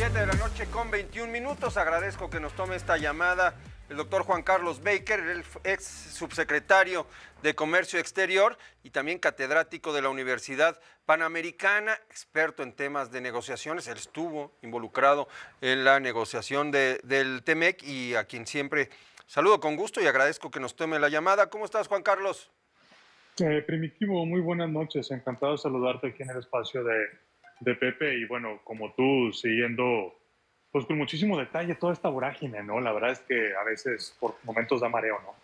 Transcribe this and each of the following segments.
7:21 p.m. Agradezco que nos tome esta llamada el doctor Juan Carlos Baker, el ex subsecretario de Comercio Exterior y también catedrático de la Universidad Panamericana, experto en temas de negociaciones. Él estuvo involucrado en la negociación del TEMEC y a quien siempre saludo con gusto y agradezco que nos tome la llamada. ¿Cómo estás, Juan Carlos? Primitivo, muy buenas noches. Encantado de saludarte aquí en el espacio de Pepe. Y bueno, como tú, siguiendo pues con muchísimo detalle toda esta vorágine, ¿no? La verdad es que a veces por momentos da mareo, ¿no?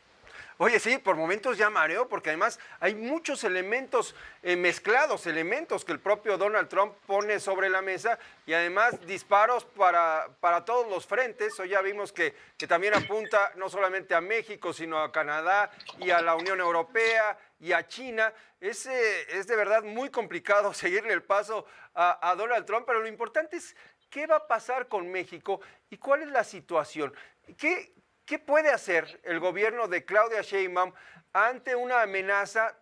Oye, sí, por momentos ya mareo, porque además hay muchos elementos mezclados, elementos que el propio Donald Trump pone sobre la mesa y además disparos para todos los frentes. Hoy ya vimos que también apunta no solamente a México, sino a Canadá y a la Unión Europea y a China. Es de verdad muy complicado seguirle el paso a Donald Trump, pero lo importante es qué va a pasar con México y cuál es la situación. ¿Qué puede hacer el gobierno de Claudia Sheinbaum ante una amenaza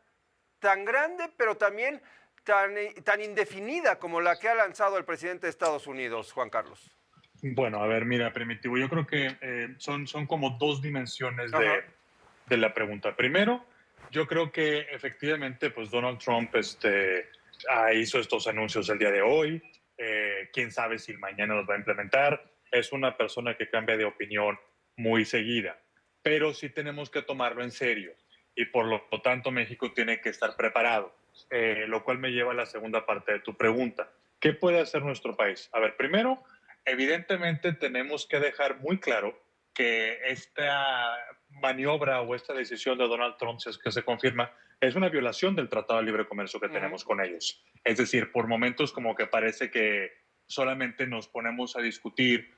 tan grande, pero también tan indefinida como la que ha lanzado el presidente de Estados Unidos, Juan Carlos? Bueno, a ver, mira, Primitivo, yo creo que son como dos dimensiones Ajá. de la pregunta. Primero, yo creo que efectivamente, pues Donald Trump hizo estos anuncios el día de hoy. Quién sabe si mañana los va a implementar. Es una persona que cambia de opinión muy seguida, pero sí tenemos que tomarlo en serio y por lo tanto México tiene que estar preparado, lo cual me lleva a la segunda parte de tu pregunta. ¿Qué puede hacer nuestro país? A ver, primero, evidentemente tenemos que dejar muy claro que esta maniobra o esta decisión de Donald Trump, si es que se confirma, es una violación del Tratado de Libre Comercio que tenemos con ellos. Es decir, por momentos como que parece que solamente nos ponemos a discutir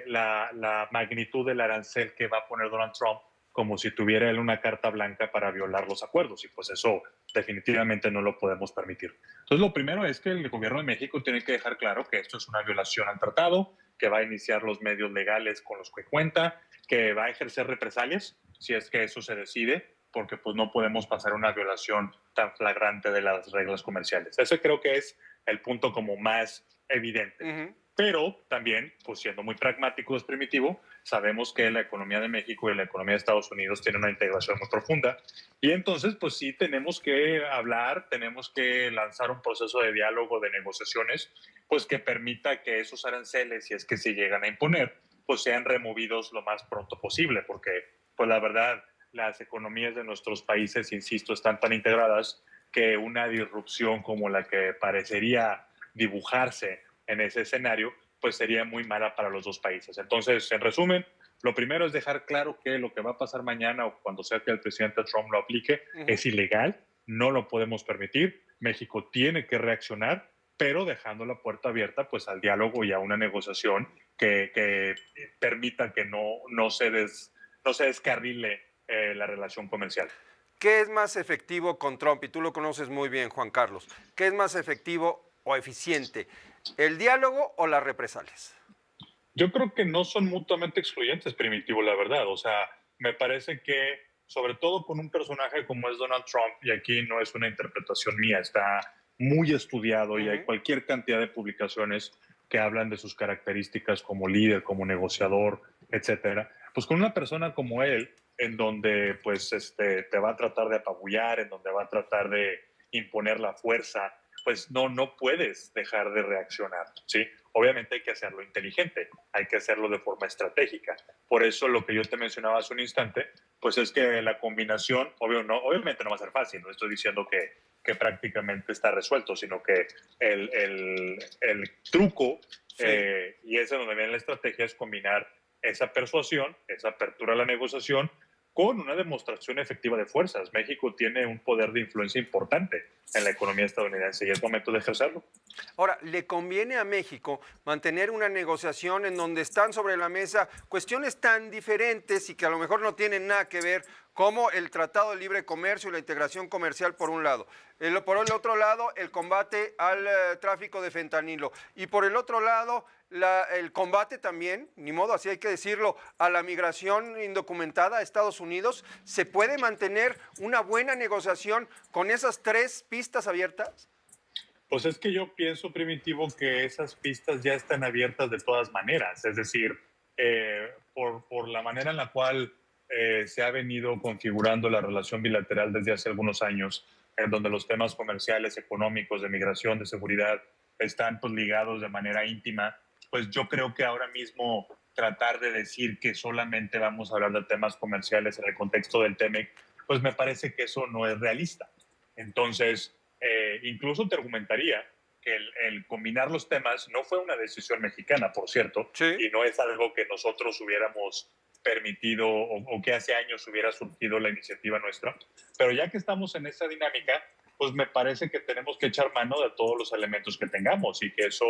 la magnitud del arancel que va a poner Donald Trump como si tuviera él una carta blanca para violar los acuerdos, y pues eso definitivamente no lo podemos permitir. Entonces, lo primero es que el gobierno de México tiene que dejar claro que esto es una violación al tratado, que va a iniciar los medios legales con los que cuenta, que va a ejercer represalias si es que eso se decide, porque pues no podemos pasar una violación tan flagrante de las reglas comerciales. Ese creo que es el punto como más evidente. Pero también, pues siendo muy pragmáticos, Primitivo, sabemos que la economía de México y la economía de Estados Unidos tienen una integración muy profunda y entonces, pues sí, tenemos que hablar, tenemos que lanzar un proceso de diálogo, de negociaciones, pues que permita que esos aranceles, si es que se llegan a imponer, pues sean removidos lo más pronto posible, porque, pues la verdad, las economías de nuestros países, insisto, están tan integradas que una disrupción como la que parecería dibujarse en ese escenario, pues sería muy mala para los dos países. Entonces, en resumen, lo primero es dejar claro que lo que va a pasar mañana o cuando sea que el presidente Trump lo aplique es ilegal, no lo podemos permitir, México tiene que reaccionar, pero dejando la puerta abierta pues al diálogo y a una negociación que permita que no se descarrile la relación comercial. ¿Qué es más efectivo con Trump? Y tú lo conoces muy bien, Juan Carlos. ¿Qué es más efectivo o eficiente? ¿El diálogo o las represalias? Yo creo que no son mutuamente excluyentes, Primitivo, la verdad. O sea, me parece que, sobre todo con un personaje como es Donald Trump, y aquí no es una interpretación mía, está muy estudiado y hay cualquier cantidad de publicaciones que hablan de sus características como líder, como negociador, etcétera. Pues con una persona como él, en donde pues te va a tratar de apabullar, en donde va a tratar de imponer la fuerza, pues no puedes dejar de reaccionar, ¿sí? Obviamente hay que hacerlo inteligente, hay que hacerlo de forma estratégica. Por eso lo que yo te mencionaba hace un instante, pues es que la combinación, obviamente no va a ser fácil, no estoy diciendo que prácticamente está resuelto, sino que el truco, Sí. y es donde viene la estrategia, es combinar esa persuasión, esa apertura a la negociación, con una demostración efectiva de fuerzas. México tiene un poder de influencia importante en la economía estadounidense y es momento de ejercerlo. Ahora, ¿le conviene a México mantener una negociación en donde están sobre la mesa cuestiones tan diferentes y que a lo mejor no tienen nada que ver, como el Tratado de Libre Comercio y la integración comercial por un lado, por el otro lado el combate al tráfico de fentanilo y por el otro lado el combate también, ni modo, así hay que decirlo, a la migración indocumentada a Estados Unidos? ¿Se puede mantener una buena negociación con esas tres pistas abiertas? Pues es que yo pienso, Primitivo, que esas pistas ya están abiertas de todas maneras. Es decir, por la manera en la cual se ha venido configurando la relación bilateral desde hace algunos años, en donde los temas comerciales, económicos, de migración, de seguridad, están pues, ligados de manera íntima, pues yo creo que ahora mismo tratar de decir que solamente vamos a hablar de temas comerciales en el contexto del TEMEC, pues me parece que eso no es realista. Entonces, incluso te argumentaría que el combinar los temas no fue una decisión mexicana, por cierto, Sí. y no es algo que nosotros hubiéramos permitido o que hace años hubiera surgido la iniciativa nuestra. Pero ya que estamos en esa dinámica, pues me parece que tenemos que echar mano de todos los elementos que tengamos y que eso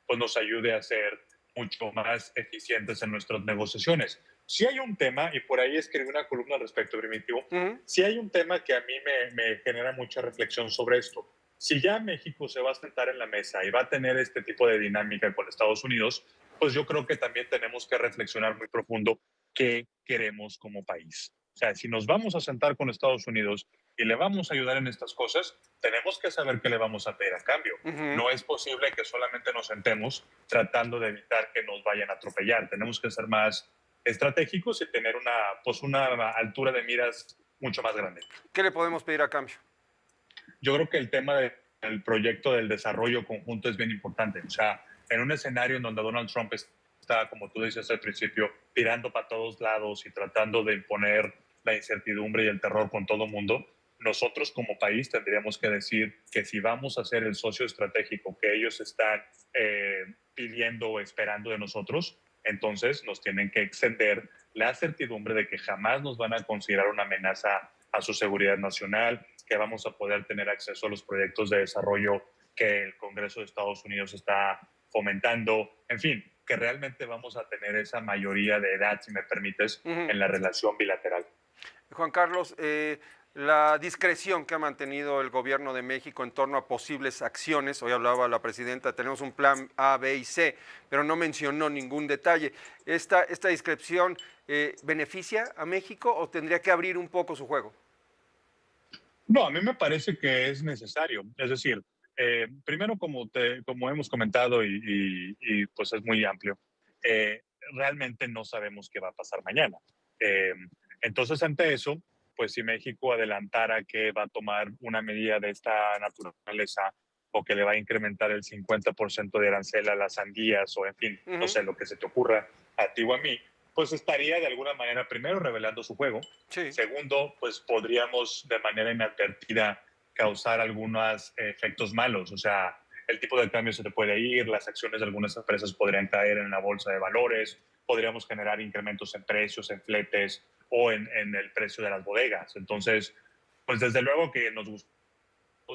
pues, nos ayude a ser mucho más eficientes en nuestras negociaciones. Si hay un tema, y por ahí escribí una columna al respecto, Primitivo, si hay un tema que a mí me genera mucha reflexión sobre esto. Si ya México se va a sentar en la mesa y va a tener este tipo de dinámica con Estados Unidos, pues yo creo que también tenemos que reflexionar muy profundo qué queremos como país. O sea, si nos vamos a sentar con Estados Unidos y le vamos a ayudar en estas cosas, tenemos que saber qué le vamos a pedir a cambio. No es posible que solamente nos sentemos tratando de evitar que nos vayan a atropellar. Tenemos que ser más estratégicos y tener una altura de miras mucho más grande. ¿Qué le podemos pedir a cambio? Yo creo que el tema del proyecto del desarrollo conjunto es bien importante. O sea, en un escenario en donde Donald Trump está, como tú dices al principio, tirando para todos lados y tratando de imponer la incertidumbre y el terror con todo el mundo, nosotros como país tendríamos que decir que si vamos a ser el socio estratégico que ellos están pidiendo o esperando de nosotros, entonces nos tienen que extender la certidumbre de que jamás nos van a considerar una amenaza a su seguridad nacional, que vamos a poder tener acceso a los proyectos de desarrollo que el Congreso de Estados Unidos está fomentando, en fin, que realmente vamos a tener esa mayoría de edad, si me permites, en la relación bilateral. Juan Carlos, la discreción que ha mantenido el gobierno de México en torno a posibles acciones, hoy hablaba la presidenta, tenemos un plan A, B y C, pero no mencionó ningún detalle. ¿Esta discreción beneficia a México o tendría que abrir un poco su juego? No, a mí me parece que es necesario. Es decir, primero, como hemos comentado y pues es muy amplio, realmente no sabemos qué va a pasar mañana. Entonces, ante eso, pues si México adelantara que va a tomar una medida de esta naturaleza o que le va a incrementar el 50% de arancel a las sandías o en fin, no sé, lo que se te ocurra a ti o a mí, pues estaría de alguna manera, primero, revelando su juego. Sí. Segundo, pues podríamos de manera inadvertida causar algunos efectos malos. O sea, el tipo de cambio se te puede ir, las acciones de algunas empresas podrían caer en la bolsa de valores, podríamos generar incrementos en precios, en fletes o en el precio de las bodegas. Entonces, pues desde luego que nos gusta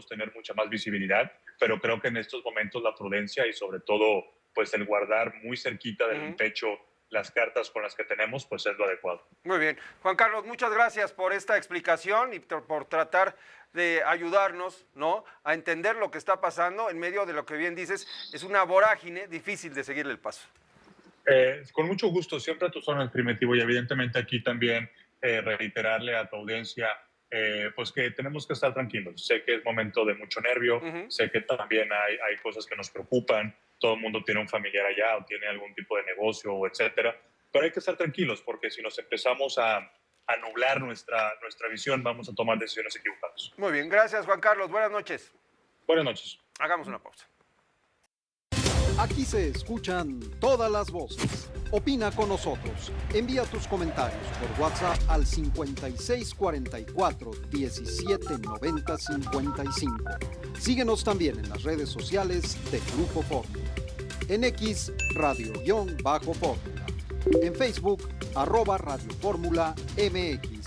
tener mucha más visibilidad, pero creo que en estos momentos la prudencia y sobre todo pues el guardar muy cerquita del pecho las cartas con las que tenemos, pues es lo adecuado. Muy bien. Juan Carlos, muchas gracias por esta explicación y por tratar de ayudarnos, ¿no?, a entender lo que está pasando en medio de lo que bien dices, es una vorágine difícil de seguirle el paso. Con mucho gusto, siempre a tus órdenes, Primitivo, y evidentemente aquí también reiterarle a tu audiencia pues que tenemos que estar tranquilos. Sé que es momento de mucho nervio, sé que también hay cosas que nos preocupan, todo el mundo tiene un familiar allá o tiene algún tipo de negocio o etcétera, pero hay que estar tranquilos porque si nos empezamos a nublar nuestra visión, vamos a tomar decisiones equivocadas. Muy bien, gracias Juan Carlos, buenas noches. Buenas noches. Hagamos una pausa. Aquí se escuchan todas las voces. Opina con nosotros. Envía tus comentarios por WhatsApp al 5644 1790 55. Síguenos también en las redes sociales de Grupo Fórmula. En X, Radio-Fórmula. En Facebook, @Radio Fórmula MX.